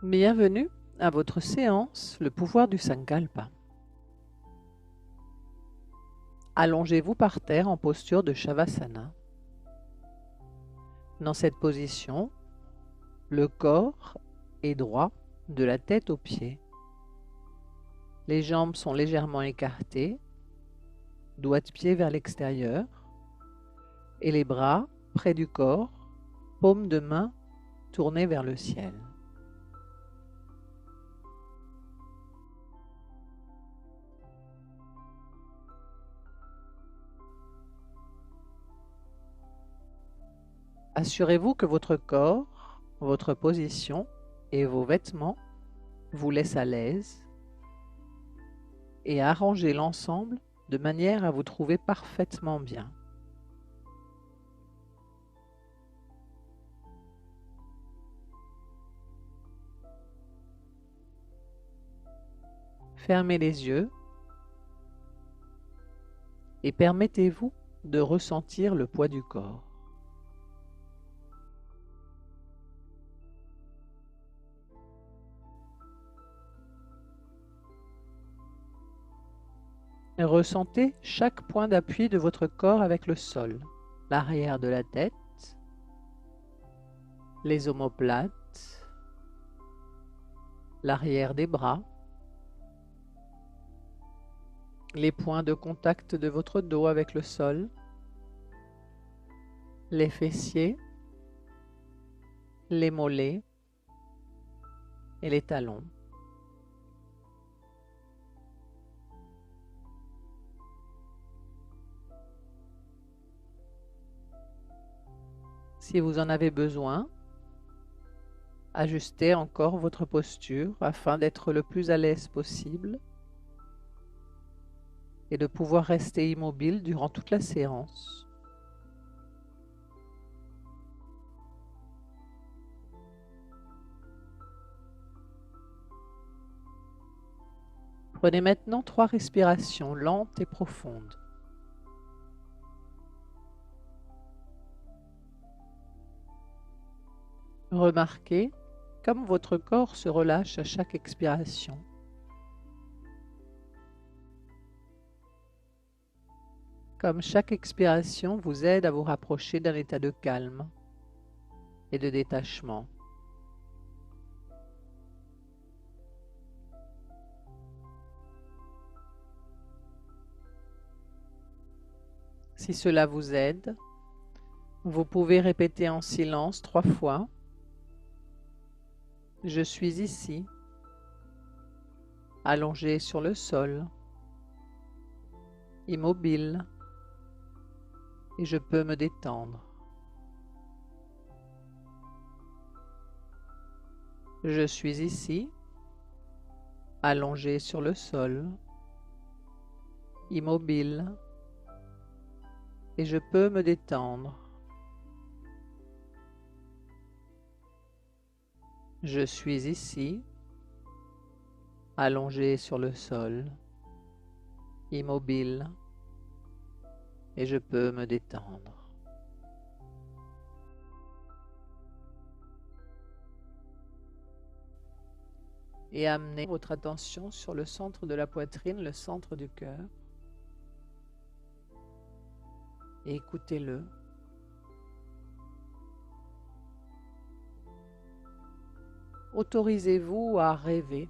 Bienvenue à votre séance Le pouvoir du Sankalpa. Allongez-vous par terre en posture de Shavasana. Dans cette position, le corps est droit de la tête aux pieds. Les jambes sont légèrement écartées, doigts de pied vers l'extérieur et les bras près du corps, paumes de main tournées vers le ciel. Assurez-vous que votre corps, votre position et vos vêtements vous laissent à l'aise et arrangez l'ensemble de manière à vous trouver parfaitement bien. Fermez les yeux et permettez-vous de ressentir le poids du corps. Ressentez chaque point d'appui de votre corps avec le sol, l'arrière de la tête, les omoplates, l'arrière des bras, les points de contact de votre dos avec le sol, les fessiers, les mollets et les talons. Si vous en avez besoin, ajustez encore votre posture afin d'être le plus à l'aise possible et de pouvoir rester immobile durant toute la séance. Prenez maintenant 3 respirations lentes et profondes. Remarquez comme votre corps se relâche à chaque expiration. Comme chaque expiration vous aide à vous rapprocher d'un état de calme et de détachement. Si cela vous aide, vous pouvez répéter en silence 3 fois. Je suis ici, allongé sur le sol, immobile, et je peux me détendre. Je suis ici, allongé sur le sol, immobile, et je peux me détendre. Je suis ici, allongé sur le sol, immobile, et je peux me détendre. Et amenez votre attention sur le centre de la poitrine, le centre du cœur. Et écoutez-le. Autorisez-vous à rêver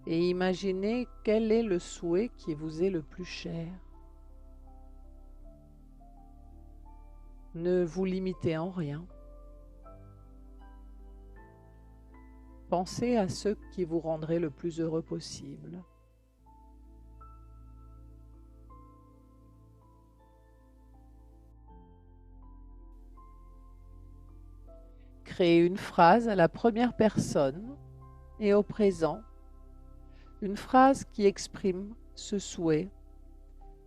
et imaginez quel est le souhait qui vous est le plus cher. Ne vous limitez en rien. Pensez à ce qui vous rendrait le plus heureux possible. Créez une phrase à la première personne et au présent, une phrase qui exprime ce souhait,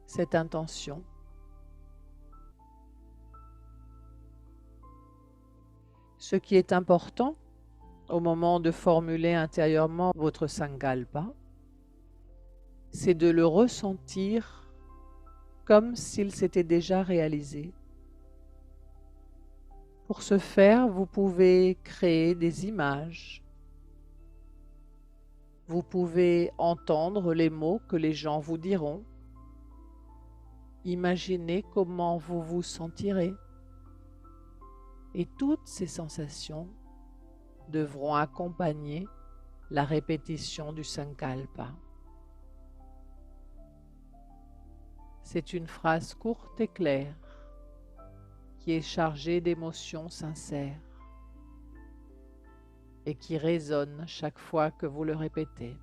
cette intention. Ce qui est important au moment de formuler intérieurement votre Sankalpa, c'est de le ressentir comme s'il s'était déjà réalisé. Pour ce faire, vous pouvez créer des images. Vous pouvez entendre les mots que les gens vous diront. Imaginez comment vous vous sentirez. Et toutes ces sensations devront accompagner la répétition du Sankalpa. C'est une phrase courte et claire qui est chargée d'émotions sincères et qui résonne chaque fois que vous le répétez,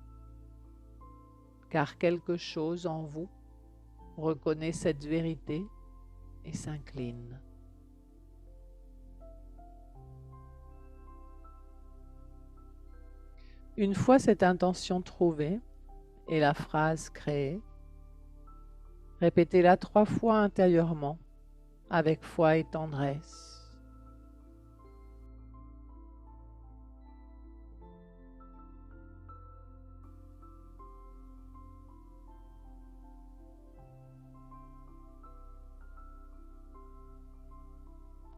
car quelque chose en vous reconnaît cette vérité et s'incline. Une fois cette intention trouvée et la phrase créée, répétez-la 3 fois intérieurement avec foi et tendresse.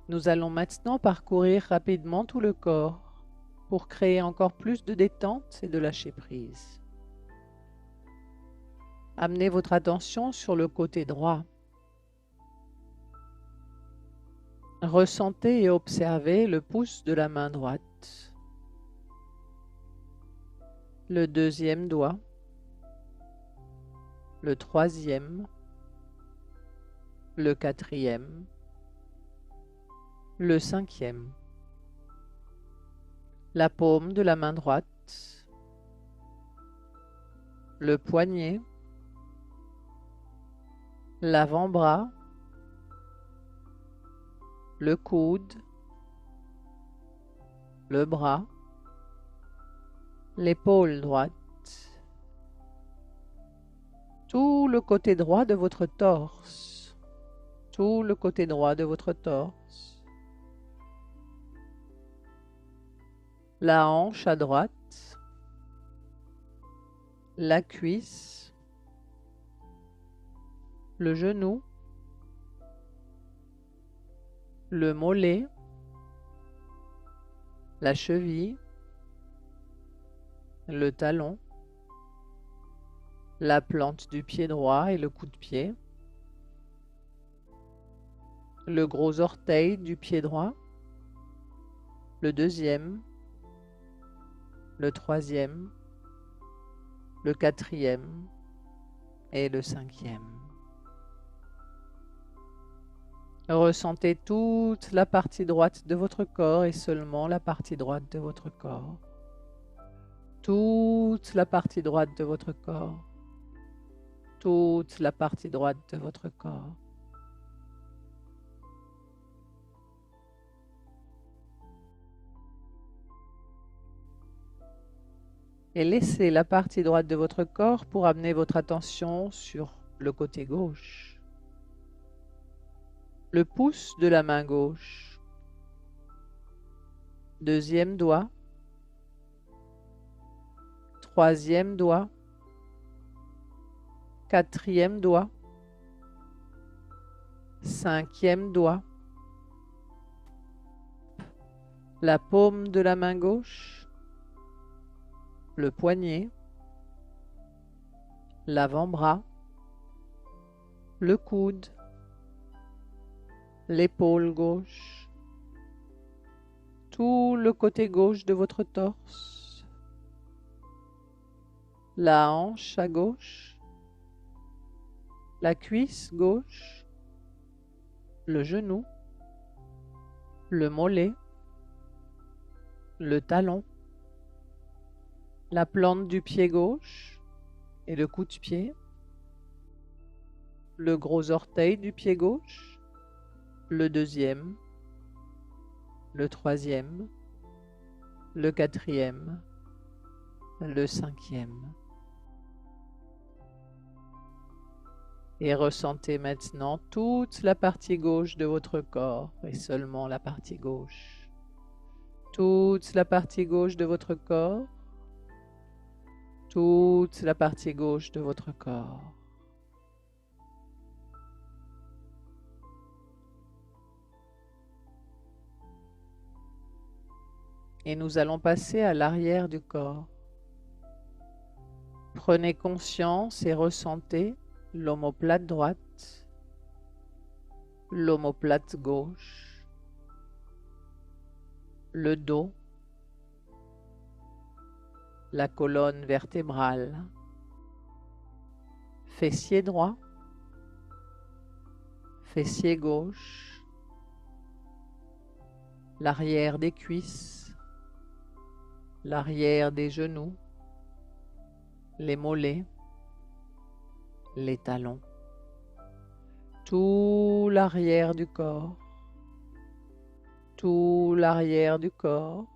Nous allons maintenant parcourir rapidement tout le corps pour créer encore plus de détente et de lâcher prise. Amenez votre attention sur le côté droit. Ressentez et observez le pouce de la main droite, le deuxième doigt, le troisième, le quatrième, le cinquième, la paume de la main droite, le poignet, l'avant-bras, le coude, le bras, l'épaule droite, tout le côté droit de votre torse, tout le côté droit de votre torse, la hanche à droite, la cuisse, le genou, le mollet, la cheville, le talon, la plante du pied droit et le coup de pied, le gros orteil du pied droit, le deuxième, le troisième, le quatrième et le cinquième. Ressentez toute la partie droite de votre corps et seulement la partie droite de votre corps. Toute la partie droite de votre corps. Toute la partie droite de votre corps. Et laissez la partie droite de votre corps pour amener votre attention sur le côté gauche. Le pouce de la main gauche, deuxième doigt, troisième doigt, quatrième doigt, cinquième doigt, la paume de la main gauche, le poignet, l'avant-bras, le coude, l'épaule gauche, tout le côté gauche de votre torse, la hanche à gauche, la cuisse gauche, le genou, le mollet, le talon, la plante du pied gauche et le coup de pied, le gros orteil du pied gauche, le deuxième, le troisième, le quatrième, le cinquième. Et ressentez maintenant toute la partie gauche de votre corps et seulement la partie gauche. Toute la partie gauche de votre corps, toute la partie gauche de votre corps. et nous allons passer à l'arrière du corps. Prenez conscience et ressentez l'omoplate droite, l'omoplate gauche, le dos, la colonne vertébrale, fessier droit, fessier gauche, l'arrière des cuisses, l'arrière des genoux, les mollets, les talons, tout l'arrière du corps, tout l'arrière du corps,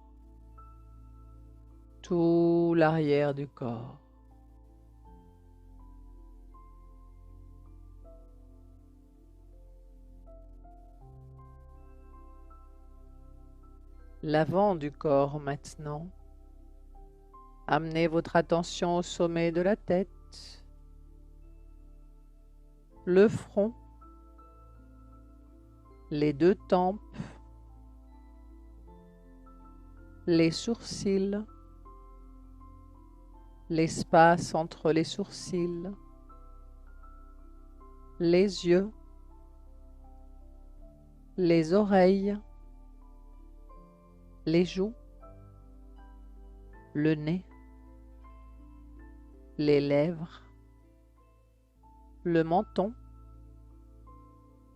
tout l'arrière du corps. L'avant du corps maintenant. Amenez votre attention au sommet de la tête, le front, les deux tempes, les sourcils, l'espace entre les sourcils, les yeux, les oreilles, les joues, le nez, les lèvres, le menton,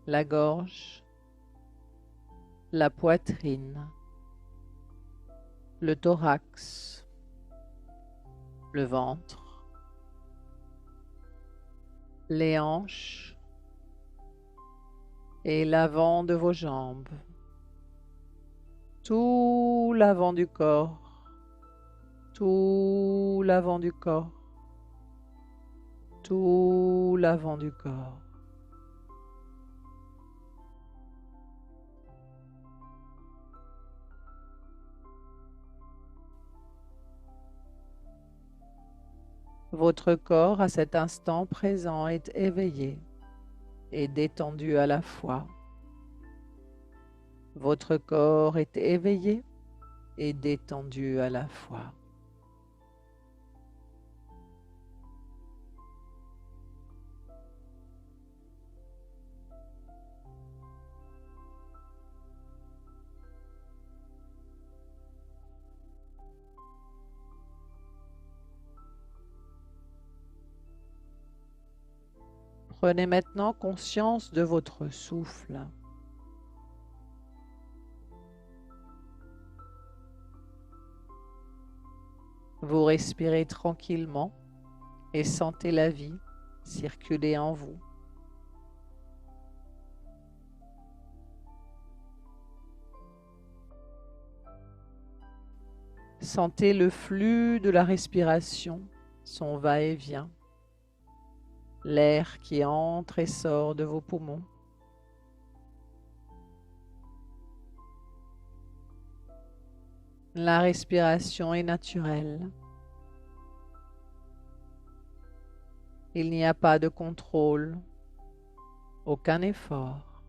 la gorge, la poitrine, le thorax, le ventre, les hanches et l'avant de vos jambes, tout l'avant du corps, tout l'avant du corps, tout l'avant du corps. Votre corps à cet instant présent est éveillé et détendu à la fois. Votre corps est éveillé et détendu à la fois. Prenez maintenant conscience de votre souffle. Vous respirez tranquillement et sentez la vie circuler en vous. Sentez le flux de la respiration, son va-et-vient, l'air qui entre et sort de vos poumons. La respiration est naturelle. Il n'y a pas de contrôle, aucun effort.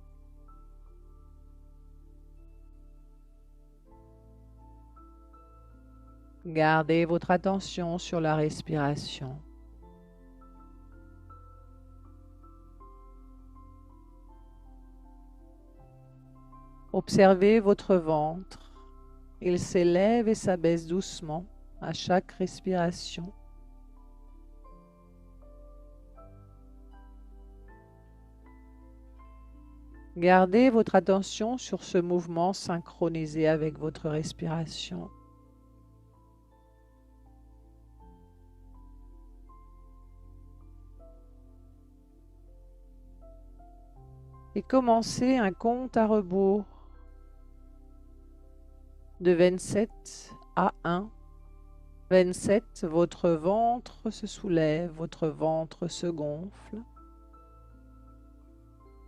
Gardez votre attention sur la respiration. Observez votre ventre. Il s'élève et s'abaisse doucement à chaque respiration. Gardez votre attention sur ce mouvement synchronisé avec votre respiration. Et commencez un compte à rebours de 27 à 1. 27, votre ventre se soulève, votre ventre se gonfle.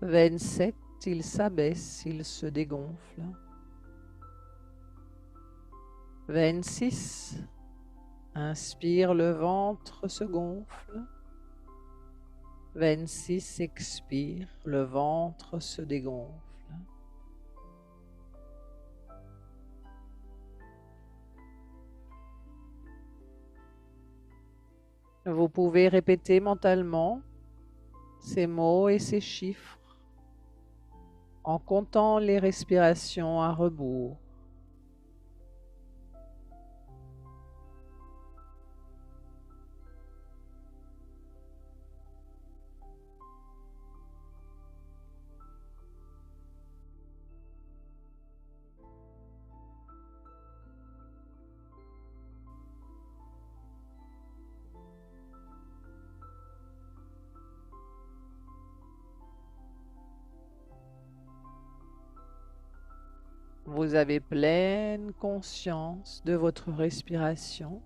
27, il s'abaisse, il se dégonfle. 26, inspire, le ventre se gonfle. 26, expire, le ventre se dégonfle. Vous pouvez répéter mentalement ces mots et ces chiffres en comptant les respirations à rebours. Vous avez pleine conscience de votre respiration,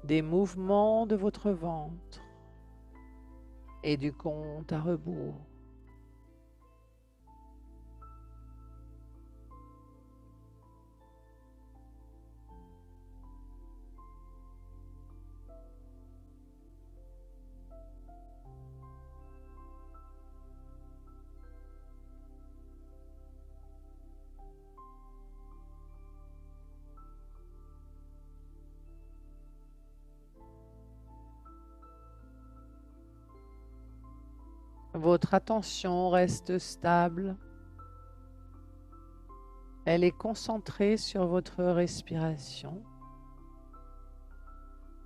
des mouvements de votre ventre et du compte à rebours. Votre attention reste stable. Elle est concentrée sur votre respiration.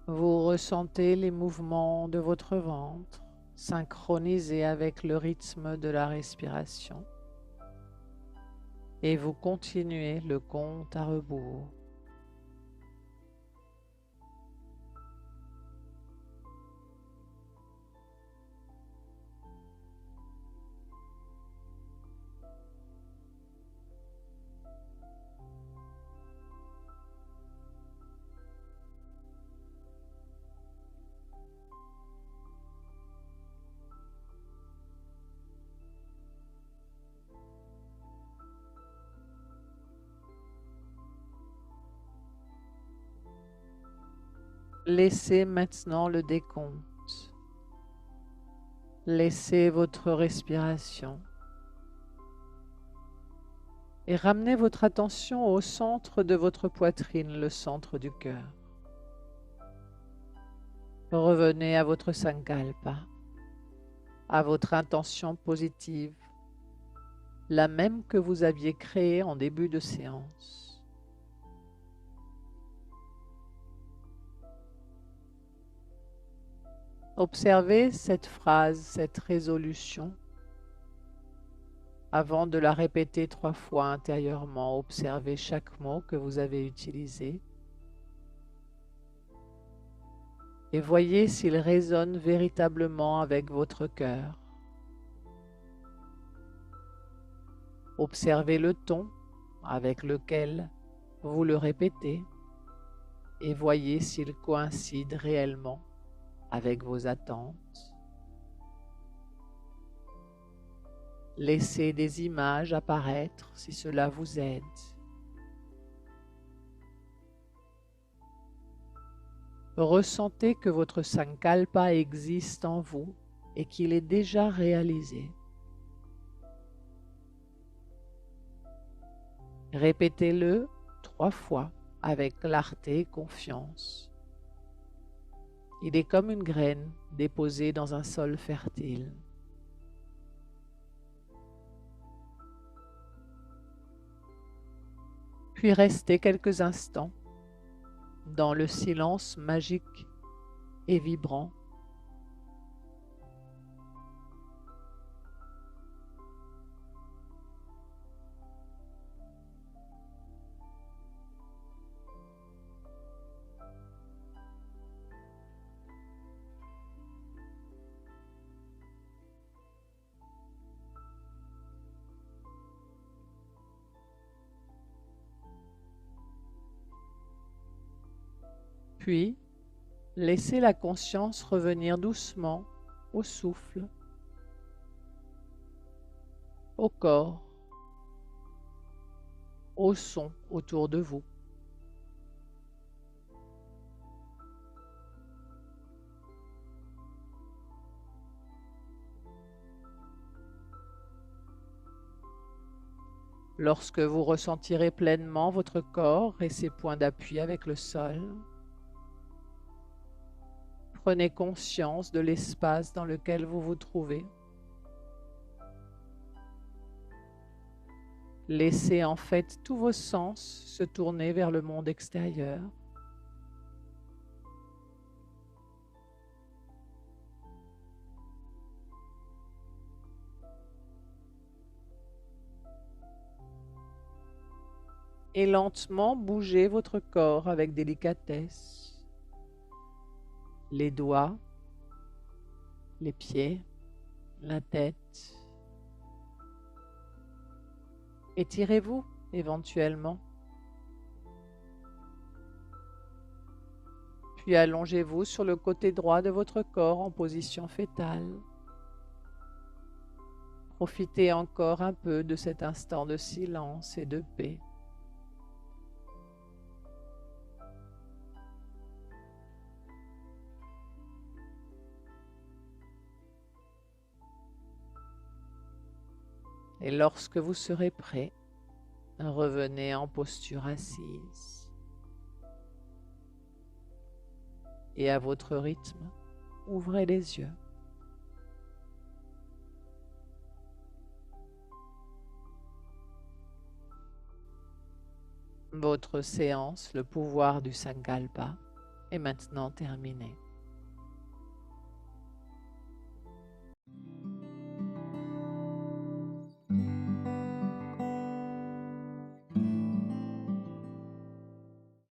Vous ressentez les mouvements de votre ventre synchronisés avec le rythme de la respiration. Et vous continuez le compte à rebours. Laissez maintenant le décompte. Laissez votre respiration et ramenez votre attention au centre de votre poitrine, le centre du cœur. Revenez à votre sankalpa, à votre intention positive, la même que vous aviez créée en début de séance. Observez cette phrase, cette résolution. Avant de la répéter 3 fois intérieurement, observez chaque mot que vous avez utilisé et voyez s'il résonne véritablement avec votre cœur. Observez le ton avec lequel vous le répétez et voyez s'il coïncide réellement avec vos attentes. Laissez des images apparaître si cela vous aide. Ressentez que votre sankalpa existe en vous et qu'il est déjà réalisé. Répétez-le 3 fois avec clarté et confiance. Il est comme une graine déposée dans un sol fertile. Puis restez quelques instants dans le silence magique et vibrant. Puis, laissez la conscience revenir doucement au souffle, au corps, au son autour de vous. Lorsque vous ressentirez pleinement votre corps et ses points d'appui avec le sol, Prenez conscience de l'espace dans lequel vous vous trouvez. Laissez en fait tous vos sens se tourner vers le monde extérieur. Et lentement bougez votre corps avec délicatesse. Les doigts, les pieds, la tête. Étirez-vous éventuellement. Puis allongez-vous sur le côté droit de votre corps en position fétale. Profitez encore un peu de cet instant de silence et de paix. Et lorsque vous serez prêt, revenez en posture assise. Et à votre rythme, ouvrez les yeux. Votre séance, le pouvoir du Sankalpa, est maintenant terminée.